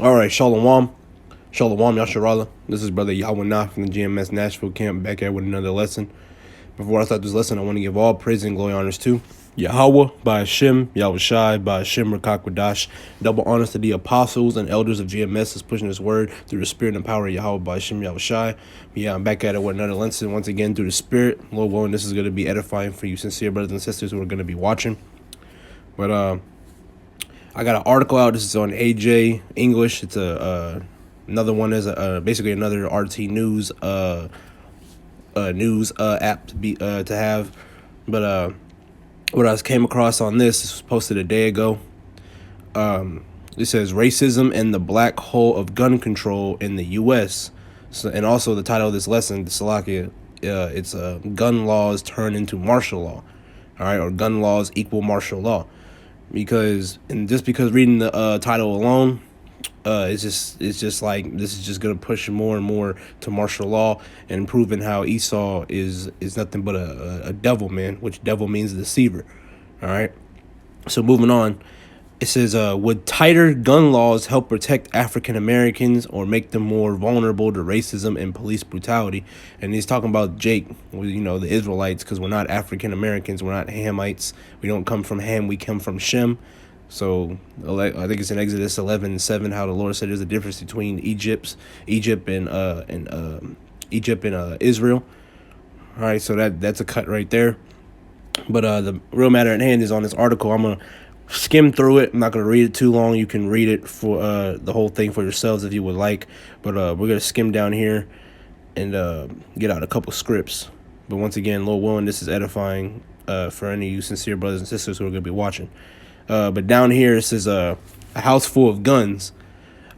All right, Shalom. Shalom, Yasharala. This is Brother Yahweh from the GMS Nashville camp back here with another lesson. Before I start this lesson, I want to give all praise and glory honors to Yahweh, by Hashem, Yahweh Shai, by Hashem, Rakakwadash. Double honors to the apostles and elders of GMS that's pushing this word through the spirit and power of Yahweh, by Hashem, Yahweh Shai. Yeah, I'm back at it with another lesson once again through the spirit. Lord willing, this is going to be edifying for you sincere brothers and sisters who are going to be watching. But I got an article out. This is on AJ English. It's another one is basically another RT news news app to have. But what I came across on this was posted a day ago. It says racism and the black hole of gun control in the U.S. So, and also the title of this lesson, the Salakia, it's gun laws turn into martial law. All right, or gun laws equal martial law. Because reading the title alone, it's just like this is just gonna push more and more to martial law and proving how Esau is nothing but a devil, man, which devil means deceiver. All right, so moving on, it says would tighter gun laws help protect African Americans or make them more vulnerable to racism and police brutality? And he's talking about Jake, the Israelites, because we're not African Americans, we're not Hamites, we don't come from Ham, we come from Shem. So I think it's in Exodus 11:7 how the Lord said there's a difference between Egypt and Israel. All right, so that's a cut right there. But the real matter at hand is on this article. I'm gonna skim through it. I'm not gonna read it too long. You can read it for the whole thing for yourselves if you would like. But we're gonna skim down here and get out a couple scripts. But once again, Lord willing, this is edifying for any of you sincere brothers and sisters who are gonna be watching. But down here it says a house full of guns.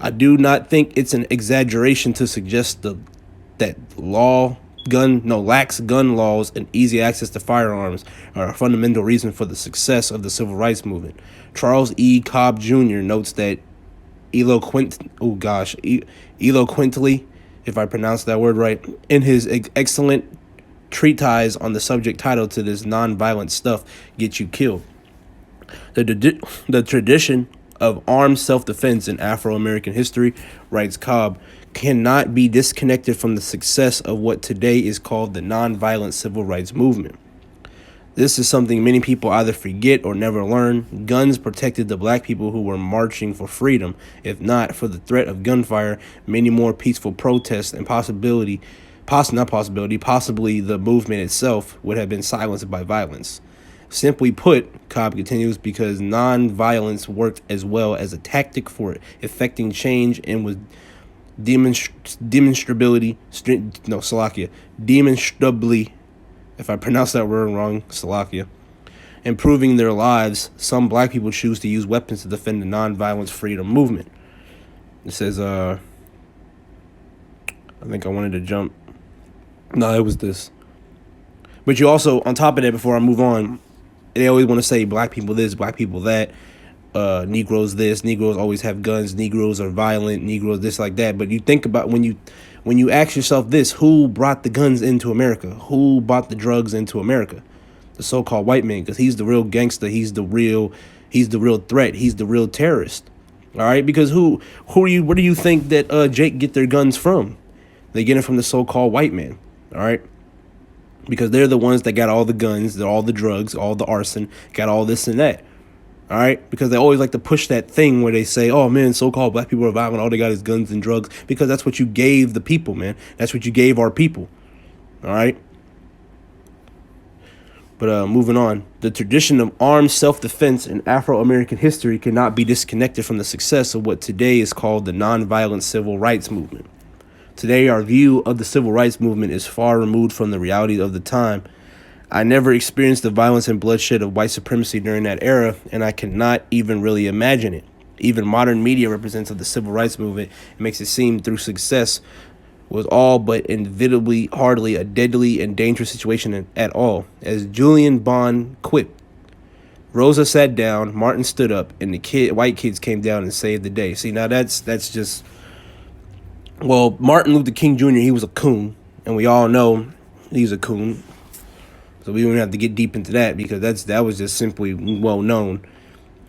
I do not think it's an exaggeration to suggest that lax gun laws and easy access to firearms are a fundamental reason for the success of the civil rights movement. Charles E. Cobb Jr. notes that eloquently, if I pronounce that word right, in his excellent treatise on the subject titled to this nonviolent stuff get you killed. The tradition of armed self-defense in Afro-American history, writes Cobb, cannot be disconnected from the success of what today is called the nonviolent civil rights movement. This is something many people either forget or never learn. Guns protected the black people who were marching for freedom. If not for the threat of gunfire, many more peaceful protests and possibly the movement itself would have been silenced by violence. Simply put, Cobb continues, because non-violence worked as well as a tactic for effecting change and was demonstrably, if I pronounce that word wrong, Salakia, improving their lives, some black people choose to use weapons to defend the non-violence freedom movement. It says, I think I wanted to jump. No, it was this. But you also, on top of that, before I move on, they always want to say black people this, black people that, Negroes this, Negroes always have guns, Negroes are violent, Negroes this, like that. But you think about when you ask yourself this, who brought the guns into America? Who brought the drugs into America? The so-called white man, because he's the real gangster, he's the real threat, he's the real terrorist. All right, because where do you think that Jake get their guns from? They get it from the so-called white man. All right. Because they're the ones that got all the guns, all the drugs, all the arson, got all this and that. All right? Because they always like to push that thing where they say, oh, man, so-called black people are violent. All they got is guns and drugs. Because that's what you gave the people, man. That's what you gave our people. All right? But moving on. The tradition of armed self-defense in Afro-American history cannot be disconnected from the success of what today is called the nonviolent civil rights movement. Today, our view of the civil rights movement is far removed from the realities of the time. I never experienced the violence and bloodshed of white supremacy during that era, and I cannot even really imagine it. Even modern media represents of the civil rights movement and makes it seem through success was all but inevitably, hardly a deadly and dangerous situation at all. As Julian Bond quipped, Rosa sat down, Martin stood up, and the white kids came down and saved the day. See, now that's just... Well, Martin Luther King Jr., he was a coon, and we all know he's a coon. So we don't have to get deep into that because that was just simply well known.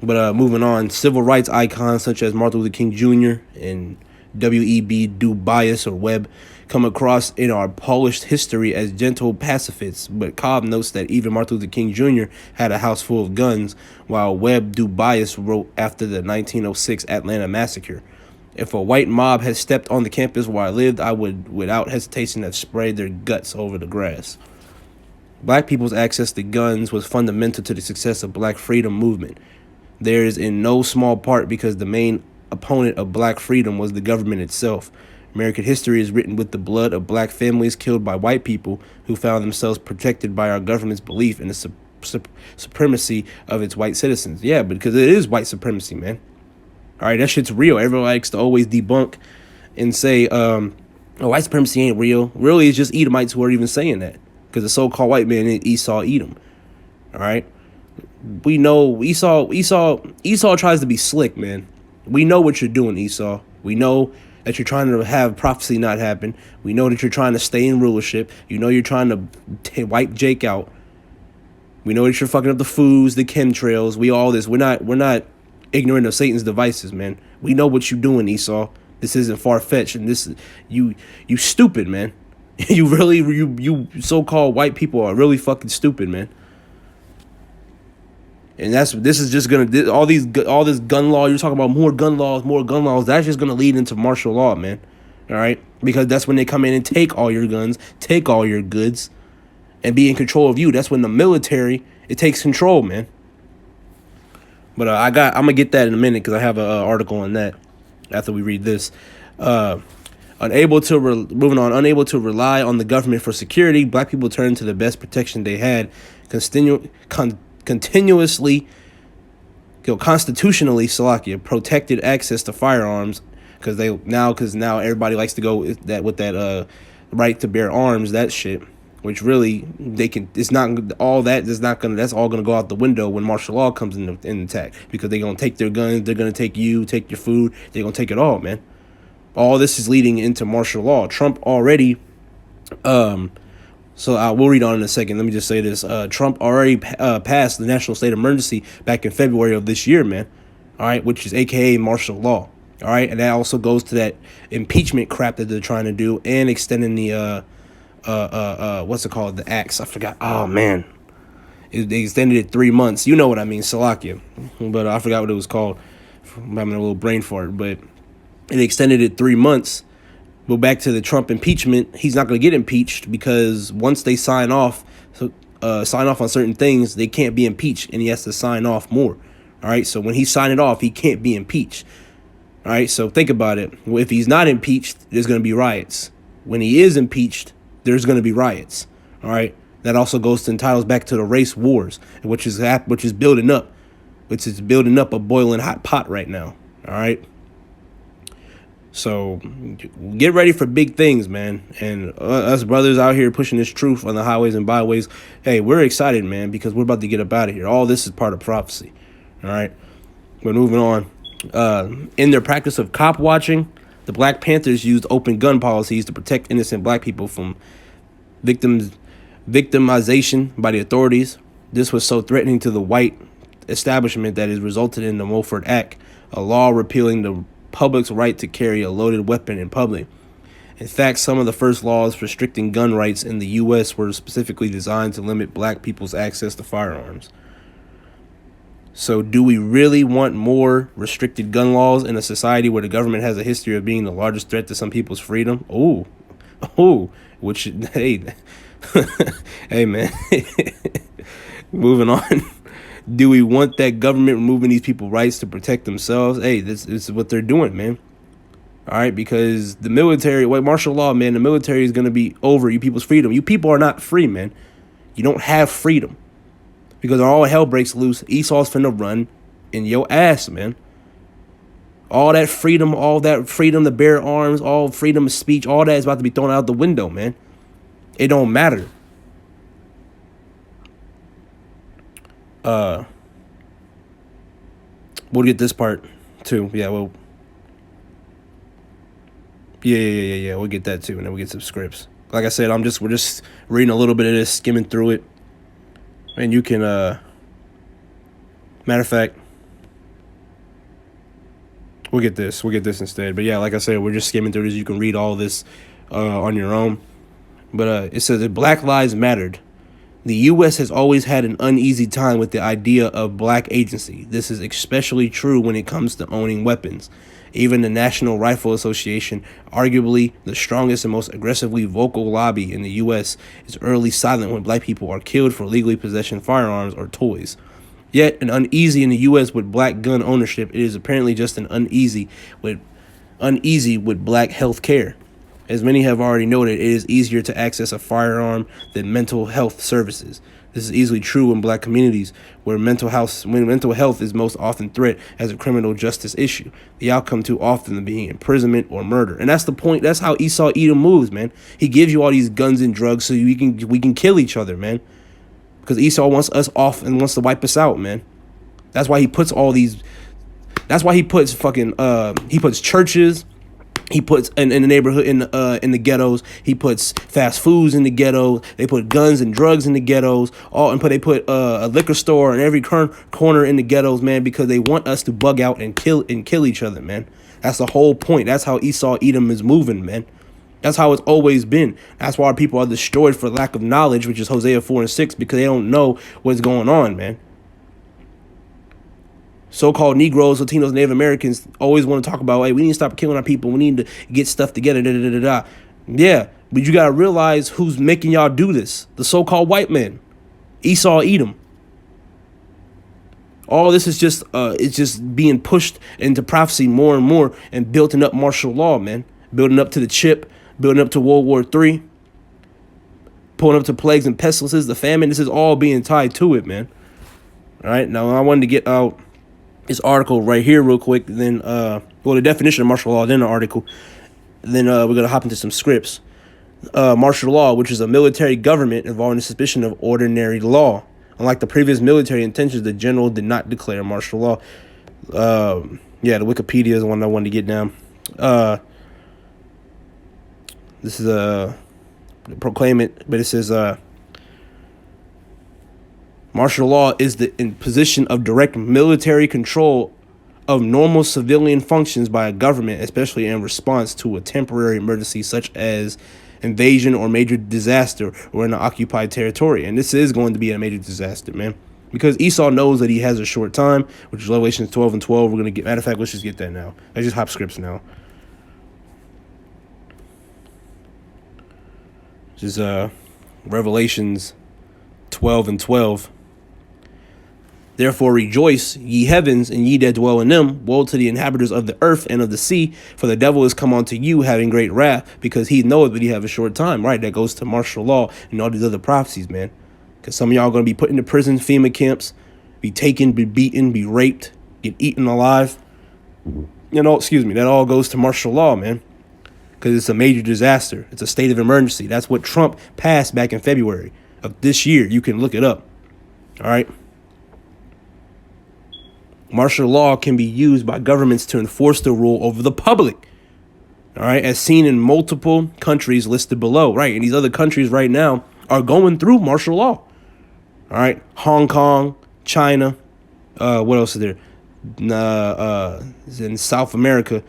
But moving on, civil rights icons such as Martin Luther King Jr. and W.E.B. Du Bois or Webb come across in our polished history as gentle pacifists, but Cobb notes that even Martin Luther King Jr. had a house full of guns, while Webb Du Bois wrote after the 1906 Atlanta massacre. If a white mob had stepped on the campus where I lived, I would, without hesitation, have sprayed their guts over the grass. Black people's access to guns was fundamental to the success of Black freedom movement. There is in no small part because the main opponent of Black freedom was the government itself. American history is written with the blood of Black families killed by white people who found themselves protected by our government's belief in the supremacy of its white citizens. Yeah, because it is white supremacy, man. All right, that shit's real. Everyone likes to always debunk and say, oh, white supremacy ain't real. Really, it's just Edomites who are even saying that because the so-called white man in Esau, Edom. All right. We know Esau tries to be slick, man. We know what you're doing, Esau. We know that you're trying to have prophecy not happen. We know that you're trying to stay in rulership. You know you're trying to wipe Jake out. We know that you're fucking up the foods, the chemtrails. We're not ignorant of Satan's devices, man. We know what you're doing, Esau. This isn't far-fetched, and this you stupid, man. You so-called white people are really fucking stupid, man. And this is just gonna all this gun law. You're talking about more gun laws. That's just gonna lead into martial law, man. All right, because that's when they come in and take all your guns, take all your goods, and be in control of you. That's when the military takes control, man. But I'm gonna get that in a minute because I have an article on that after we read this. Unable to rely on the government for security, Black people turned to the best protection they had, constitutionally protected access to firearms because now everybody likes to go with that right to bear arms, that shit, which really that's all gonna go out the window when martial law comes in attack, because they're gonna take their guns, they're gonna take your food, they're gonna take it all, man. All this is leading into martial law. Trump already so we'll read on in a second. Let me just say this. Trump already passed the national state of emergency back in February of this year, man. All right, which is AKA martial law. All right, and that also goes to that impeachment crap that they're trying to do and extending the what's it called? The acts. I forgot. Oh man, they extended it 3 months. You know what I mean, Salakia. But I forgot what it was called. I'm having a little brain fart, but it extended it 3 months. Go back to the Trump impeachment. He's not going to get impeached because once they sign off on certain things, they can't be impeached, and he has to sign off more. All right. So when he's signing off, he can't be impeached. All right. So think about it. If he's not impeached, there's going to be riots. When he is impeached, there's going to be riots. All right. That also entitles back to the race wars, which is building up a boiling hot pot right now. All right. So get ready for big things, man. And us brothers out here pushing this truth on the highways and byways, hey, we're excited, man, because we're about to get up out of here. All this is part of prophecy. All right. We're moving on. In their practice of cop watching, the Black Panthers used open gun policies to protect innocent Black people from victimization by the authorities. This was so threatening to the white establishment that it resulted in the Mulford Act, a law repealing the public's right to carry a loaded weapon in public. In fact, some of the first laws restricting gun rights in the U.S. were specifically designed to limit Black people's access to firearms. So do we really want more restricted gun laws in a society where the government has a history of being the largest threat to some people's freedom? Hey, hey, man. Moving on. Do we want that government removing these people's rights to protect themselves? Hey, this is what they're doing, man. All right, because the military, martial law, man, the military is going to be over you people's freedom. You people are not free, man. You don't have freedom. Because all hell breaks loose, Esau's finna run in your ass, man. All that freedom to bear arms, all freedom of speech, all that is about to be thrown out the window, man. It don't matter. We'll get this part too. Yeah, we'll get that too, and then we'll get some scripts. Like I said, we're just reading a little bit of this, skimming through it. And you can matter of fact, We'll get this. We'll get this instead. But yeah, like I said, we're just skimming through this. You can read all this on your own. But it says that Black Lives Mattered. The U.S. has always had an uneasy time with the idea of black agency. This is especially true when it comes to owning weapons. Even the National Rifle Association, arguably the strongest and most aggressively vocal lobby in the U.S., is early silent when black people are killed for legally possessing firearms or toys. Yet, an uneasy in the U.S. with black gun ownership, it is apparently just an uneasy with black health care. As many have already noted, it is easier to access a firearm than mental health services. This is easily true in black communities where mental health is most often threat as a criminal justice issue. The outcome too often being imprisonment or murder. And that's the point. That's how Esau Edom moves, man. He gives you all these guns and drugs so we can kill each other, man. Because Esau wants us off and wants to wipe us out, man. That's why he puts all these. That's why he puts he puts churches. He puts in the neighborhood, in the ghettos. He puts fast foods in the ghettos. They put guns and drugs in the ghettos. They put a liquor store in every corner in the ghettos, man, because they want us to bug out and kill each other, man. That's the whole point. That's how Esau Edom is moving, man. That's how it's always been. That's why people are destroyed for lack of knowledge, which is Hosea 4 and 6, because they don't know what's going on, man. So-called Negroes, Latinos, Native Americans always want to talk about, hey, we need to stop killing our people. We need to get stuff together. Yeah, but you got to realize who's making y'all do this. The so-called white men. Esau Edom. All this is just it's just being pushed into prophecy more and more and building up martial law, man. Building up to the chip, building up to World War III, pulling up to plagues and pestilences, the famine. This is all being tied to it, man. All right, now I wanted to get out this article right here real quick, then the definition of martial law, then the article, then we're going to hop into some scripts. Martial law, which is a military government involving the suspicion of ordinary law. Unlike the previous military intentions, the general did not declare martial law. Yeah, the Wikipedia is the one I wanted to get down. This is a proclaim it, but it says martial law is the imposition of direct military control of normal civilian functions by a government, especially in response to a temporary emergency such as invasion or major disaster or in an occupied territory. And this is going to be a major disaster, man. Because Esau knows that he has a short time, which is Revelations 12 and 12. We're going to get, matter of fact, let's just get that now. Let's just hop scripts now. This is Revelations 12 and 12. Therefore rejoice, ye heavens, and ye that dwell in them. Woe to the inhabitants of the earth and of the sea, for the devil is come unto you, having great wrath, because he knoweth that he have a short time. Right, that goes to martial law and all these other prophecies, man. Because some of y'all are going to be put into prison, FEMA camps, be taken, be beaten, be raped, get eaten alive. That all goes to martial law, man. Because it's a major disaster. It's a state of emergency. That's what Trump passed back in February of this year. You can look it up. All right. Martial law can be used by governments to enforce the rule over the public. All right. As seen in multiple countries listed below. Right. And these other countries right now are going through martial law. All right. Hong Kong, China. What else is there? In South America,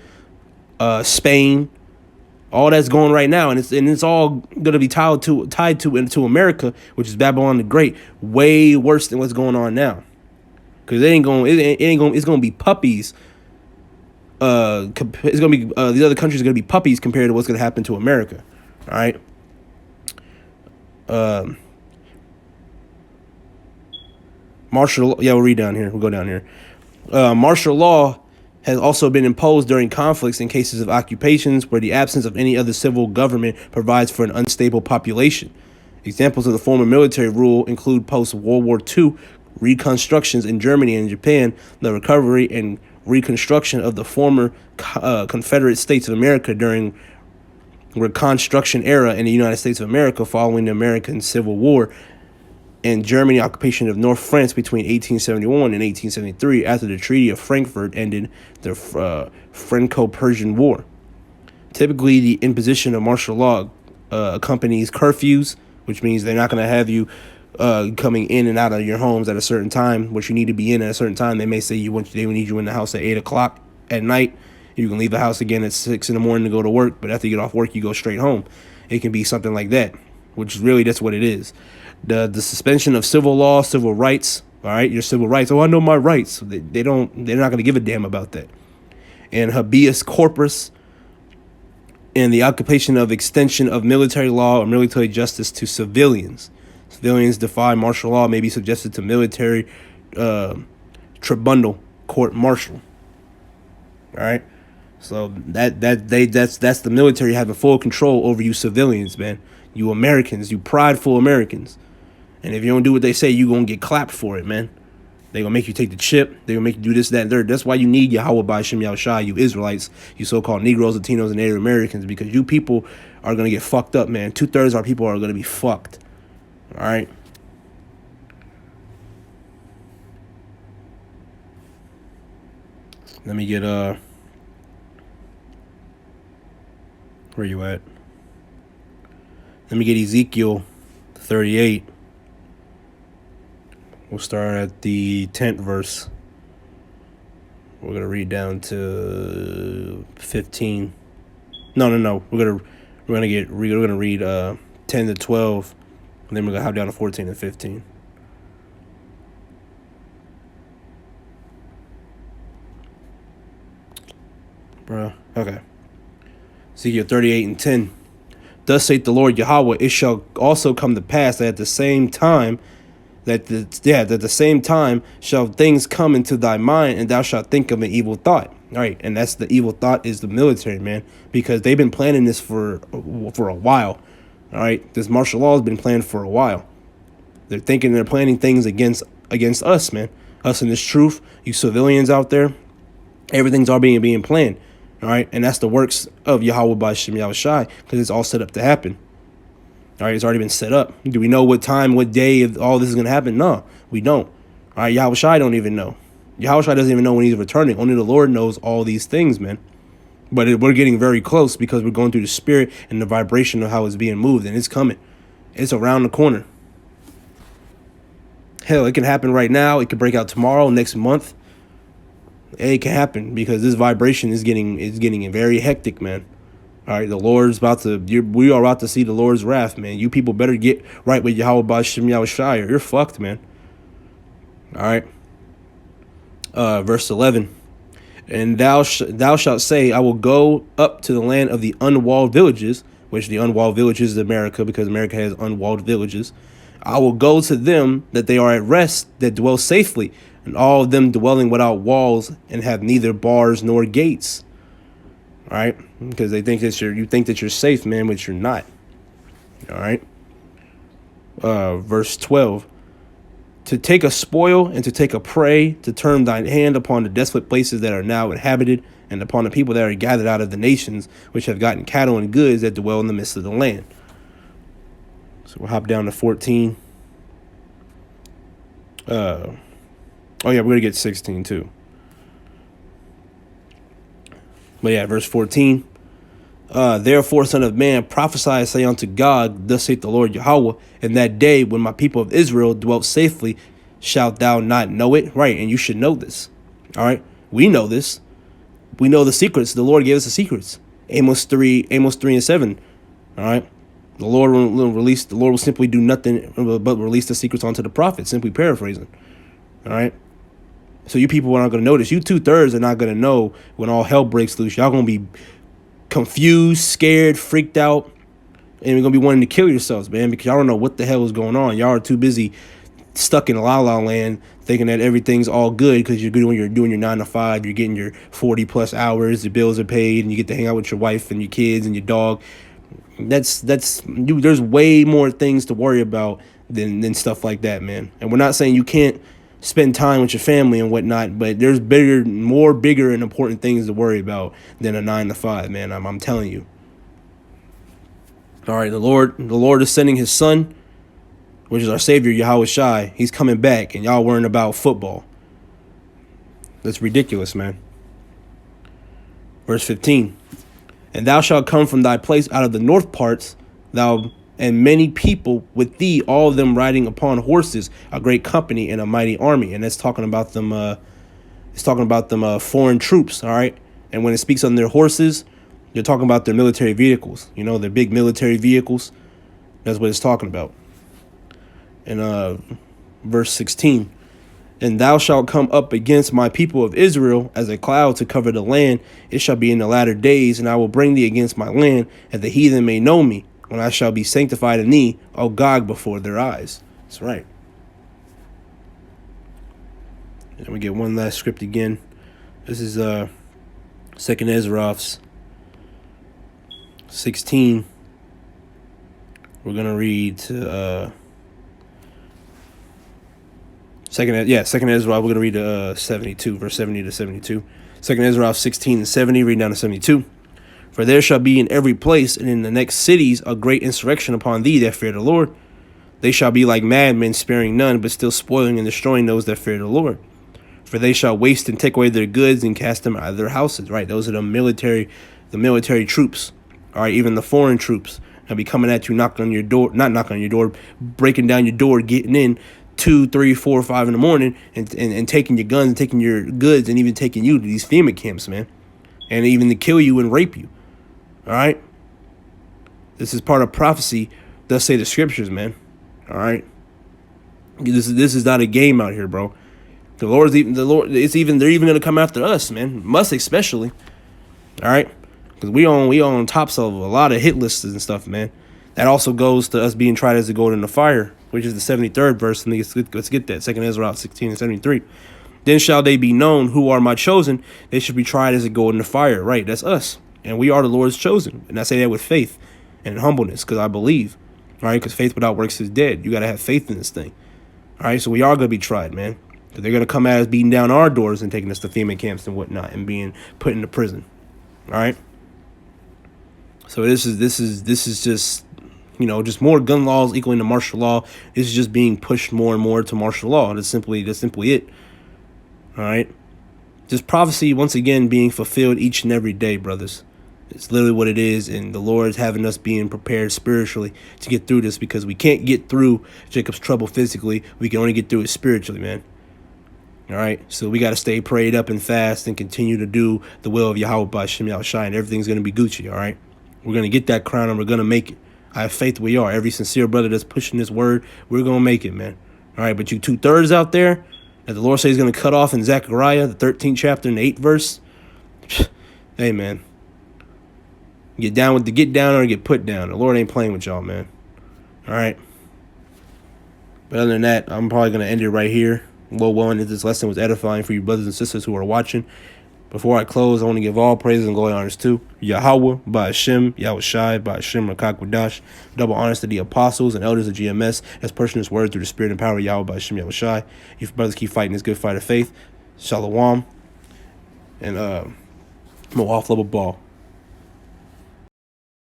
Spain. All that's going right now, and it's all going to be tied to into America, which is Babylon the Great, way worse than what's going on now. Because it's going to be puppies. It's going to be the other countries are going to be puppies compared to what's going to happen to America. All right. Martial law. Yeah, we'll read down here. We'll go down here. Martial law has also been imposed during conflicts in cases of occupations where the absence of any other civil government provides for an unstable population. Examples of the former military rule include post-World War II reconstructions in Germany and Japan, the recovery and reconstruction of the former Confederate States of America during Reconstruction era in the United States of America following the American Civil War, and Germany occupation of North France between 1871 and 1873 after the Treaty of Frankfurt ended the Franco-Persian War. Typically, the imposition of martial law accompanies curfews, which means they're not going to have you coming in and out of your homes at a certain time, which you need to be in at a certain time. They may say they need you in the house at 8 o'clock at night, You can leave the house again at 6 in the morning to go to work, but after you get off work, you go straight home. It can be something like that, which really that's what it is. The suspension of civil law, civil rights. All right, your civil rights. Oh, I know my rights. They're not going to give a damn about that. And habeas corpus, and the occupation of extension of military law or military justice to civilians. Civilians defy martial law may be suggested to military tribunal court martial. All right, so that's the military having full control over you civilians, man. You Americans, you prideful Americans, and if you don't do what they say, you gonna get clapped for it, man. They gonna make you take the chip. They gonna make you do this, that, and third. That's why you need Yahweh by Shem Shai, you Israelites, you so-called Negroes, Latinos, and Native Americans, because you people are gonna get fucked up, man. 2/3 of our people are gonna be fucked. All right. Let me get where you at? Let me get Ezekiel 38. We'll start at the 10th verse. We're gonna read down to 15. No. We're gonna read 10 to 12, and then we're gonna hop down to 14 and 15. Bruh. Okay. Ezekiel 38 and 10. Thus saith the Lord Yahweh, it shall also come to pass that at the same time that the same time shall things come into thy mind, and thou shalt think of an evil thought. All right, and that's the evil thought is the military, man, because they've been planning this for a while. All right, this martial law has been planned for a while. They're planning things against us, man. Us in this truth, you civilians out there, everything's all being planned. All right, and that's the works of Yahweh by Shem Yahushai, because it's all set up to happen. All right, it's already been set up. Do we know what time, what day all this is going to happen? No, we don't. All right, Yahushai don't even know. Yahushai doesn't even know when he's returning. Only the Lord knows all these things, man. But we're getting very close because we're going through the spirit and the vibration of how it's being moved, and it's coming. It's around the corner. Hell, it can happen right now. It could break out tomorrow, next month. It can happen because this vibration is getting very hectic, man. All right, the Lord's we are about to see the Lord's wrath, man. You people better get right with Yahweh by Shem Yahushai, or you're fucked, man. All right. Verse 11. And thou shalt say, I will go up to the land of the unwalled villages, which the unwalled villages is America, because America has unwalled villages. I will go to them that they are at rest, that dwell safely, and all of them dwelling without walls, and have neither bars nor gates. All right, because they think that you think that you're safe, man, but you're not. All right. Verse 12. To take a spoil and to take a prey, to turn thine hand upon the desolate places that are now inhabited, and upon the people that are gathered out of the nations, which have gotten cattle and goods that dwell in the midst of the land. So we'll hop down to 14. Oh yeah, we're gonna get 16 too. But yeah, verse 14. Therefore, son of man, prophesy, say unto God, thus saith the Lord Yahweh, in that day when my people of Israel dwelt safely, shalt thou not know it? Right, and you should know this. All right, we know this. We know the secrets. The Lord gave us the secrets. Amos 3 and 7. All right, the Lord will simply do nothing but release the secrets onto the prophet. Simply paraphrasing. All right. So you people are not going to know this. You 2/3 are not going to know when all hell breaks loose. Y'all going to be confused, scared, freaked out, and you're going to be wanting to kill yourselves, man, because y'all don't know what the hell is going on. Y'all are too busy stuck in la la land thinking that everything's all good because you're doing your 9 to 5. You're getting your 40+ hours. The bills are paid, and you get to hang out with your wife and your kids and your dog. There's way more things to worry about than stuff like that, man. And we're not saying you can't spend time with your family and whatnot, but there's bigger and important things to worry about than a 9 to 5, man. I'm telling you. All right, the Lord is sending his son, which is our Savior, Yahweh Shai. He's coming back, and y'all worrying about football. That's ridiculous, man. Verse 15. And thou shalt come from thy place out of the north parts, thou and many people with thee, all of them riding upon horses, a great company and a mighty army. And that's talking about them. It's talking about them foreign troops. All right, And when it speaks on their horses, you're talking about their military vehicles. You know, their big military vehicles. That's what it's talking about. In verse 16. And thou shalt come up against my people of Israel as a cloud to cover the land. It shall be in the latter days, and I will bring thee against my land, that the heathen may know me, when I shall be sanctified in thee, O Gog, before their eyes. That's right. And we get one last script again. This is 2nd Ezra 16. We're gonna read to Second Ezra. We're gonna read 72, verse 70 to 72. 2nd Ezra 16 and 70, read down to 72. For there shall be in every place and in the next cities a great insurrection upon thee that fear the Lord. They shall be like madmen, sparing none, but still spoiling and destroying those that fear the Lord. For they shall waste and take away their goods and cast them out of their houses. Right, those are the military troops. All right, even the foreign troops. They'll be coming at you, knocking on your door, not knocking on your door, breaking down your door, getting in 2, 3, 4, 5 in the morning, and taking your guns and taking your goods and even taking you to these FEMA camps, man. And even to kill you and rape you. All right? This is part of prophecy, thus say the scriptures, man. All right? This is not a game out here, bro. They're even going to come after us, man. Us especially. All right? Because we on tops of a lot of hit lists and stuff, man. That also goes to us being tried as a gold in the fire, which is the 73rd verse. And let's get that. 2nd Ezra 16 and 73. Then shall they be known who are my chosen. They should be tried as a gold in the fire. Right, that's us. And we are the Lord's chosen. And I say that with faith and humbleness, because I believe. All right, because faith without works is dead. You got to have faith in this thing. All right, so we are going to be tried, man. Because they're going to come at us, beating down our doors and taking us to FEMA camps and whatnot and being put into prison. All right. So this is just, you know, just more gun laws equaling to martial law. This is just being pushed more and more to martial law. That's simply it. All right. Just prophecy, once again, being fulfilled each and every day, brothers. It's literally what it is, and the Lord is having us being prepared spiritually to get through this, because we can't get through Jacob's trouble physically. We can only get through it spiritually, man. All right, so we got to stay prayed up and fast and continue to do the will of Yahweh by Shem Yahushai, and everything's going to be Gucci, all right? We're going to get that crown, and we're going to make it. I have faith we are. Every sincere brother that's pushing this word, we're going to make it, man. All right, but you 2/3 out there that the Lord says he's going to cut off in Zechariah, the 13th chapter and the 8th verse, hey, man. Get down or get put down. The Lord ain't playing with y'all, man. All right. But other than that, I'm probably going to end it right here. Well, if this lesson was edifying for you brothers and sisters who are watching. Before I close, I want to give all praises and glory honors to Yahweh, by Hashem, Yahushai, by Hashem, Rakakwadash. Double honors to the apostles and elders of GMS as pushing this word through the spirit and power of Yahweh, by Hashem, Yahushai. You brothers keep fighting this good fight of faith. Shalom. And Moaf Level Ball.